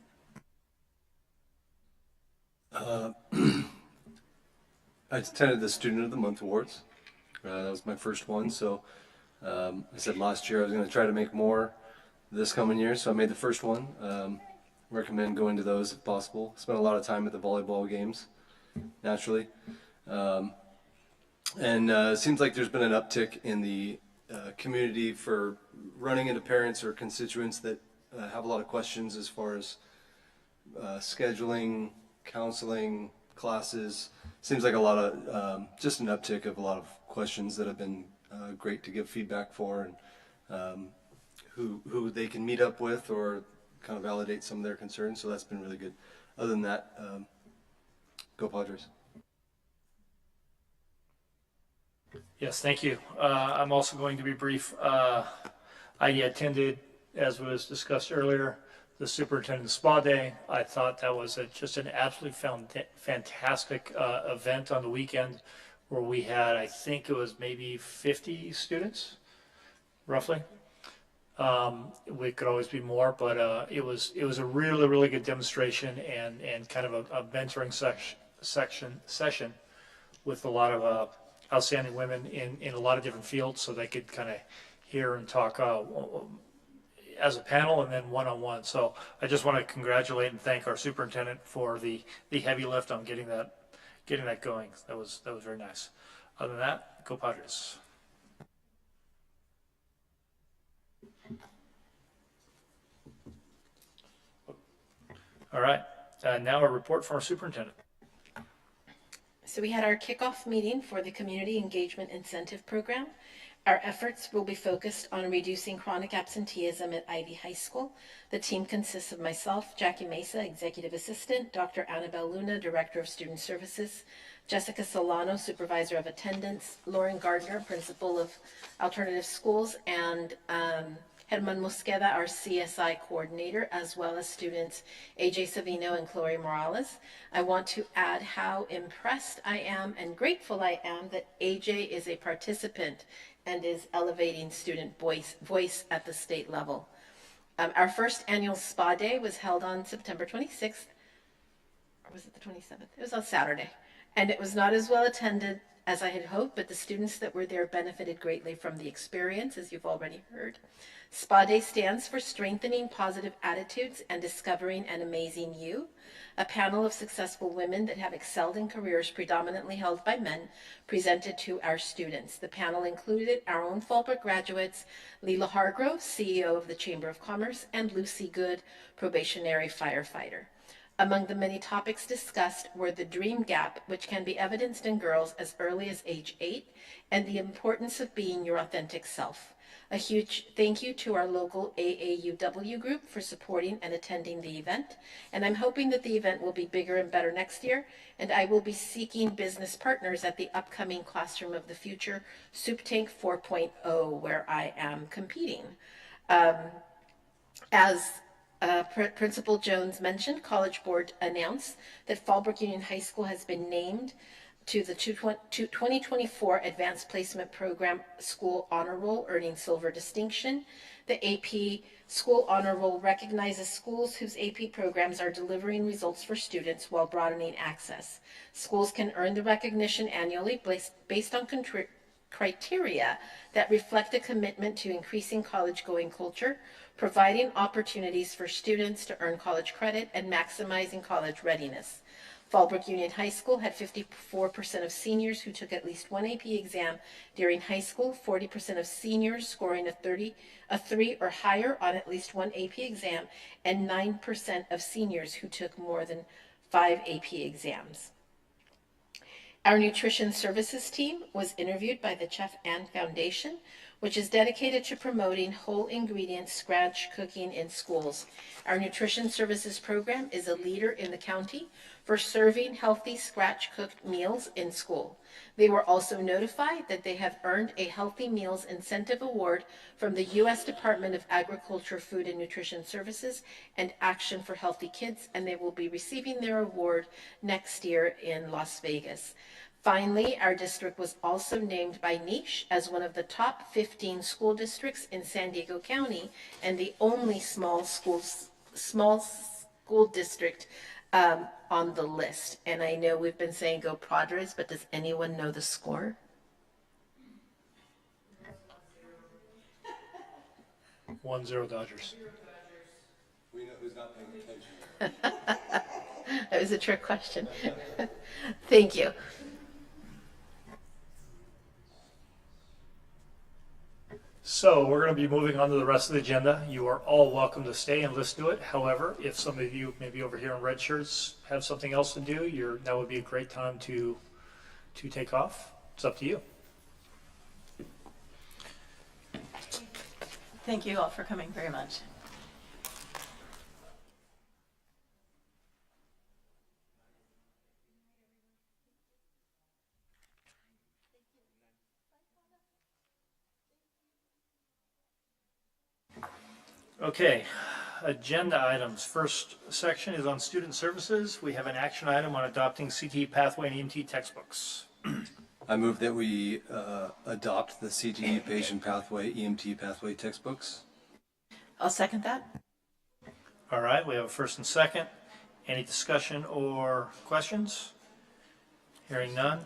I attended the Student of the Month Awards. That was my first one, so I said last year I was going to try to make more this coming year, so I made the first one. Recommend going to those if possible. Spent a lot of time at the volleyball games, naturally. And it seems like there's been an uptick in the community for running into parents or constituents that have a lot of questions as far as scheduling, counseling, classes. Seems like a lot of just an uptick of a lot of questions that have been great to give feedback for, and who they can meet up with or kind of validate some of their concerns. So that's been really good. Other than that, go Padres. Yes, thank you. I'm also going to be brief. I attended, as was discussed earlier, the superintendent's spa day. I thought that was just an absolutely fantastic event on the weekend where we had, I think it was maybe 50 students, roughly. We could always be more, but it was a really good demonstration and kind of a mentoring session with a lot of outstanding women in a lot of different fields, so they could kind of hear and talk as a panel and then one-on-one. So I just want to congratulate and thank our superintendent for the heavy lift on getting that going. That was very nice. Other than that, go Padres. All right. Now a report from our superintendent. So we had our kickoff meeting for the Community Engagement Incentive Program. Our efforts will be focused on reducing chronic absenteeism at Ivy High School. The team consists of myself, Jackie Mesa, Executive Assistant, Dr. Annabelle Luna, Director of Student Services, Jessica Solano, Supervisor of Attendance, Lauren Gardner, Principal of Alternative Schools, and Herman Mosqueda, our CSI coordinator, as well as students AJ Savino and Chloe Morales. I want to add how impressed I am and grateful I am that AJ is a participant and is elevating student voice at the state level. Our first annual spa day was held on September 26th, or was it the 27th? It was on Saturday, and it was not as well attended as I had hoped, but the students that were there benefited greatly from the experience, as you've already heard. Spa Day stands for Strengthening Positive Attitudes and Discovering an Amazing You. A panel of successful women that have excelled in careers predominantly held by men presented to our students. The panel included our own Fallbrook graduates, Leela Hargrove, CEO of the Chamber of Commerce, and Lucy Good, probationary firefighter. Among the many topics discussed were the dream gap, which can be evidenced in girls as early as age 8, and the importance of being your authentic self. A huge thank you to our local AAUW group for supporting and attending the event, and I'm hoping that the event will be bigger and better next year, and I will be seeking business partners at the upcoming Classroom of the Future Soup Tank 4.0, where I am competing. As Principal Jones mentioned, College Board announced that Fallbrook Union High School has been named to the 2024 Advanced Placement Program School Honor Roll, earning silver distinction. The AP School Honor Roll recognizes schools whose AP programs are delivering results for students while broadening access. Schools can earn the recognition annually based on criteria that reflect a commitment to increasing college-going culture, providing opportunities for students to earn college credit, and maximizing college readiness. Fallbrook Union High School had 54% of seniors who took at least one AP exam during high school, 40% of seniors scoring a 3 or higher on at least one AP exam, and 9% of seniors who took more than 5 AP exams. Our nutrition services team was interviewed by the Chef Ann Foundation, which is dedicated to promoting whole ingredient scratch cooking in schools. Our nutrition services program is a leader in the county for serving healthy scratch cooked meals in school. They were also notified that they have earned a Healthy Meals Incentive Award from the U.S. Department of Agriculture, Food and Nutrition Services and Action for Healthy Kids, and they will be receiving their award next year in Las Vegas. Finally, our district was also named by Niche as one of the top 15 school districts in San Diego County and the only small school district on the list. And I know we've been saying go Padres, but does anyone know the score? 1-0 Dodgers. We know who's not paying attention. That was a trick question. Thank you. So we're going to be moving on to the rest of the agenda. You are all welcome to stay and listen to it. However, if some of you maybe over here in red shirts have something else to do, that would be a great time to take off. It's up to you. Thank you all for coming very much. Okay, agenda items. First section is on student services. We have an action item on adopting CTE pathway and EMT textbooks. I move that we adopt the CTE patient pathway, EMT pathway textbooks. I'll second that. All right, we have a first and second. Any discussion or questions? Hearing none.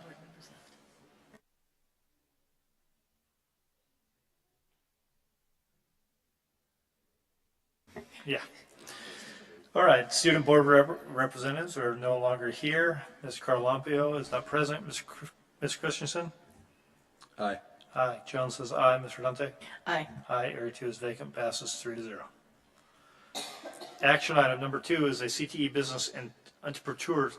Yeah. All right, student board representatives are no longer here. Ms. Carlampio is not present. Ms. Christensen? Aye. Aye. Jones says aye. Mr. Dante? Aye. Aye. Area 2 is vacant. Passes 3-0. Action item number 2 is a CTE business and entrepreneur.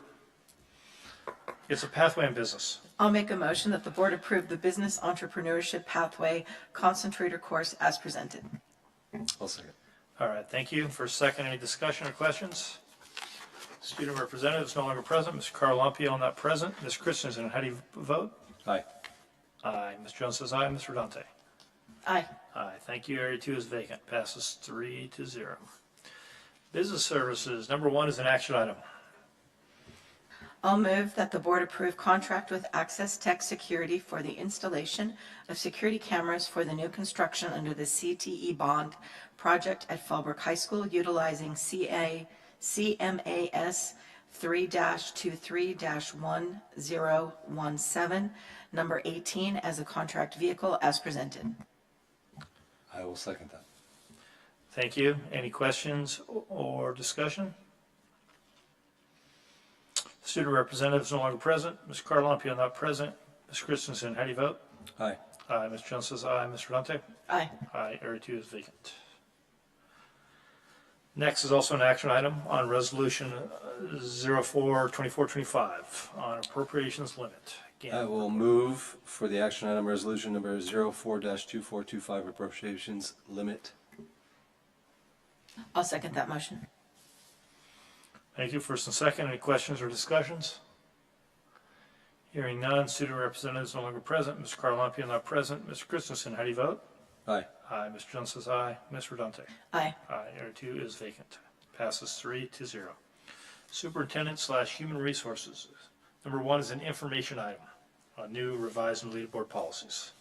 It's a pathway in business. I'll make a motion that the board approve the Business Entrepreneurship Pathway Concentrator course as presented. I'll second. All right, thank you. For a second, any discussion or questions? Student representatives no longer present. Mr. Carlampio not present. Ms. Christensen, how do you vote? Aye. Aye. Ms. Jones says aye. Mr. Dante? Aye. Aye. Thank you. Area 2 is vacant. Passes 3-0. Business services. Number 1 is an action item. I'll move that the board approve contract with Access Tech Security for the installation of security cameras for the new construction under the CTE bond project at Fallbrook High School utilizing CMAS 3-23-1017, number 18 as a contract vehicle as presented. I will second that. Thank you. Any questions or discussion? Student representatives no longer present. Ms. Carlampio not present. Ms. Christensen, how do you vote? Aye. Aye. Ms. Jones says aye. Mr. Dante? Aye. Aye. Area 2 is vacant. Next is also an action item on resolution 04-2425 on appropriations limit. Again, I will move for the action item resolution number 04-2425 appropriations limit. I'll second that motion. thank you. First and second, any questions or discussions? Hearing none, student representatives no longer present. Mr. Carlampio not present. Mr. Christensen, how do you vote? Aye. Aye. Mr. Jones says aye. Mr. Dante? Aye. Aye. Area 2 is vacant. Passes 3-0. Superintendent/Human Resources. Number 1 is an information item on new, revised, and deleted board policies.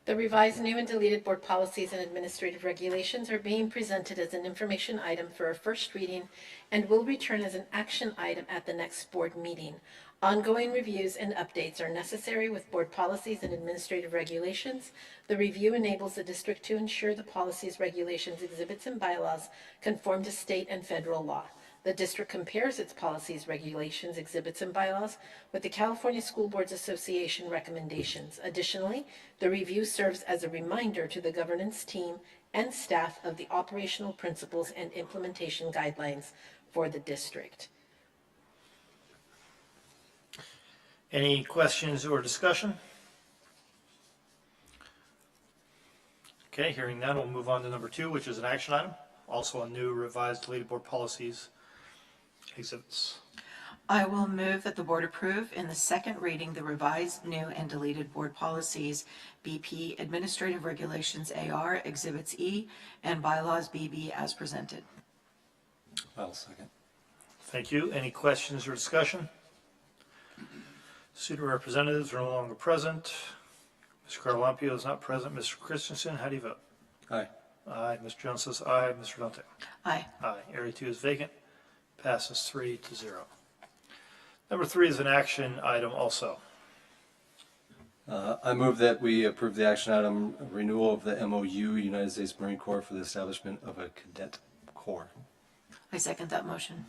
The revised new and deleted board policies and administrative regulations are being presented as an information item for a first reading and will return as an action item at the next board meeting. Ongoing reviews and updates are necessary with board policies and administrative regulations. The review enables the district to ensure the policies, regulations, exhibits, and bylaws conform to state and federal law. The district compares its policies, regulations, exhibits, and bylaws with the California School Boards Association recommendations. Additionally, the review serves as a reminder to the governance team and staff of the operational principles and implementation guidelines for the district. Any questions or discussion? Okay, hearing none, we'll move on to number 2, which is an action item. Also on new, revised, deleted board policies, exhibits. I will move that the board approve in the second reading the revised, new, and deleted board policies, BP Administrative Regulations AR, Exhibits E, and Bylaws BB as presented. I'll second. Thank you. Any questions or discussion? Student representatives are no longer present. Mr. Carlampio is not present. Mr. Christensen, how do you vote? Aye. Aye. Mr. Jones says aye. Mr. Dante? Aye. Aye. Area 2 is vacant. Passes 3-0. Number 3 is an action item also. I move that we approve the action item renewal of the MOU, United States Marine Corps, for the establishment of a cadet corps. I second that motion.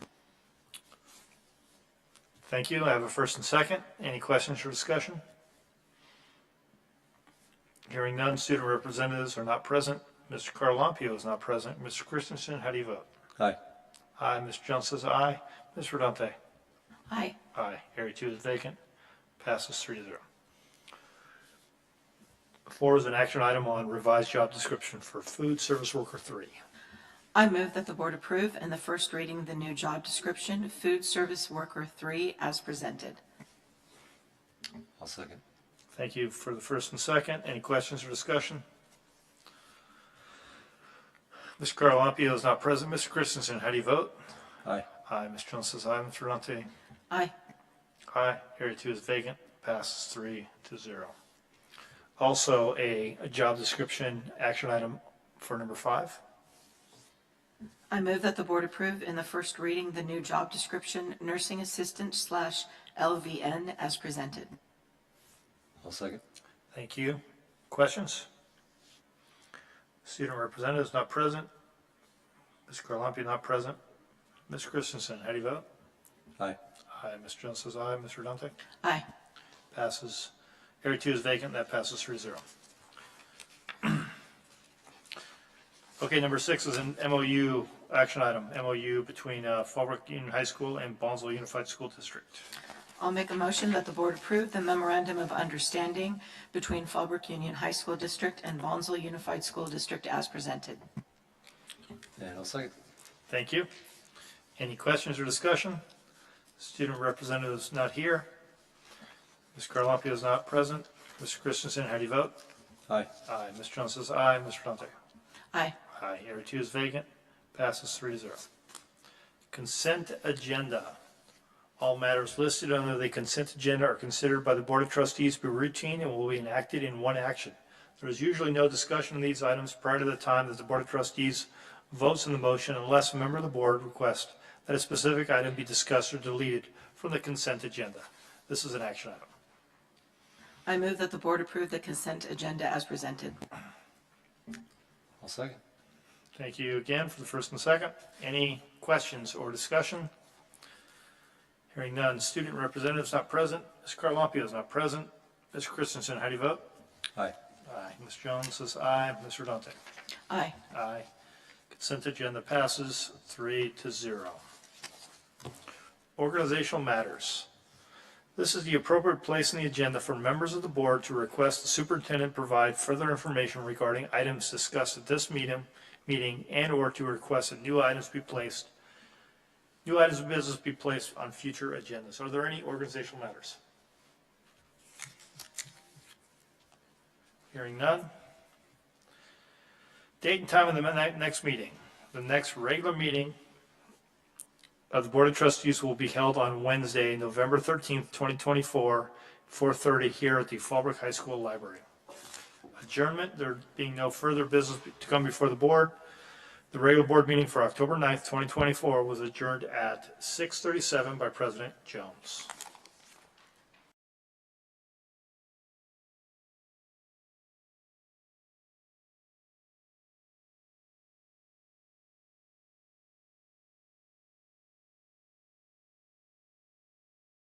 Thank you. I have a first and second. Any questions or discussion? Hearing none, student representatives are not present. Mr. Carlampio is not present. Mr. Christensen, how do you vote? Aye. Aye. Mr. Jones says aye. Mr. Dante? Aye. Aye. Area 2 is vacant. Passes 3-0. 4 is an action item on revised job description for food service worker 3. I move that the board approve in the first reading the new job description, Food Service Worker 3, as presented. I'll second. Thank you for the first and second. Any questions or discussion? Mr. Carlampio is not present. Mr. Christensen, how do you vote? Aye. Aye. Mr. Jones says aye. Mr. Dante? Aye. Aye. Area 2 is vacant. Passes 3-0. Also, a job description action item for number 5. I move that the board approve in the first reading the new job description, nursing assistant / LVN, as presented. I'll second. Thank you. Questions? Student representative is not present. Ms. Carlampio not present. Ms. Christensen, how do you vote? Aye. Aye. Mr. Jones says aye. Mr. Dante? Aye. Passes. Area 2 is vacant. That passes 3-0. Okay, number 6 is an MOU action item. MOU between Fallbrook Union High School and Bonsall Unified School District. I'll make a motion that the board approve the memorandum of understanding between Fallbrook Union High School District and Bonsall Unified School District as presented. And I'll second. Thank you. Any questions or discussion? Student representative is not here. Ms. Carlampio is not present. Mr. Christensen, how do you vote? Aye. Aye. Mr. Jones says aye. Mr. Dante? Aye. Aye. Area 2 is vacant. Passes 3-0. Consent agenda. All matters listed under the consent agenda are considered by the Board of Trustees to be routine and will be enacted in one action. There is usually no discussion of these items prior to the time that the Board of Trustees votes on the motion unless a member of the board requests that a specific item be discussed or deleted from the consent agenda. This is an action item. I move that the board approve the consent agenda as presented. I'll second. Thank you again for the first and second. Any questions or discussion? Hearing none. Student representative is not present. Ms. Carlampio is not present. Ms. Christensen, how do you vote? Aye. Aye. Ms. Jones says aye. Mr. Dante? Aye. Aye. Consent agenda passes 3-0. Organizational matters. This is the appropriate place in the agenda for members of the board to request the superintendent provide further information regarding items discussed at this meeting and or to request that new items of business be placed on future agendas. Are there any organizational matters? Hearing none. Date and time of the next meeting. The next regular meeting of the Board of Trustees will be held on Wednesday, November 13th, 2024, 4:30 here at the Fallbrook High School Library. Adjournment, there being no further business to come before the board. The regular board meeting for October 9th, 2024 was adjourned at 6:37 by President Jones.